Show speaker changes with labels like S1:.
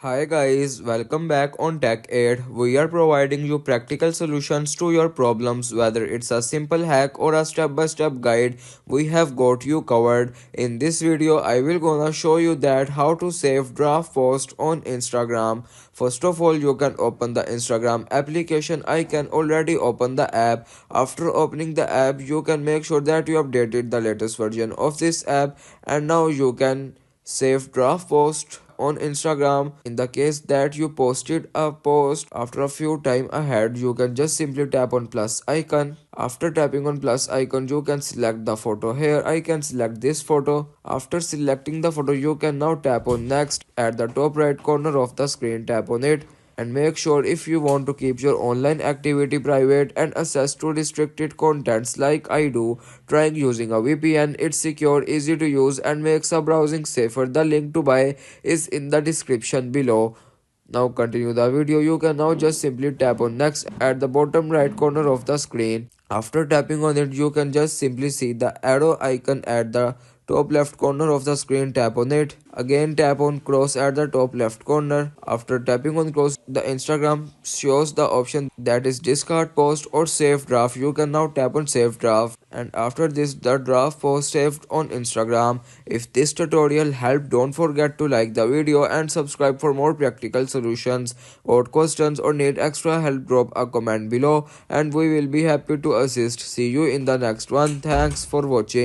S1: Hi guys, welcome back on Tech Aid. We are providing you practical solutions to your problems, whether it's a simple hack or a step-by-step guide. We have got you covered. In this video, I will gonna show you that how to save draft post on Instagram. First of all, you can open the Instagram application. I can already open the app. After opening the app, you can make sure that you updated the latest version of this app, and now you can save draft post on Instagram. In the case that you posted a post after a few time ahead, you can just simply tap on plus icon. After tapping on plus icon, you can select the photo. Here I can select this photo. After selecting the photo, you can now tap on next. At the top right corner of the screen, tap on it, and make sure if you want to keep your online activity private and access to restricted contents like I do. Trying using a VPN, it's secure, easy to use, and makes a browsing safer. The link to buy is in the description below. Now continue the video. You can now just simply tap on next at the bottom right corner of the screen. After tapping on it, you can just simply see the arrow icon at the top left corner of the screen. Tap on it. Again tap on cross at the top left corner. After tapping on cross, the Instagram shows the option that is discard post or save draft. You can now tap on save draft, and after this the draft post saved on Instagram. If this tutorial helped, don't forget to like the video and subscribe for more practical solutions. Or questions or need extra help, drop a comment below and we will be happy to assist. See you in the next one. Thanks for watching.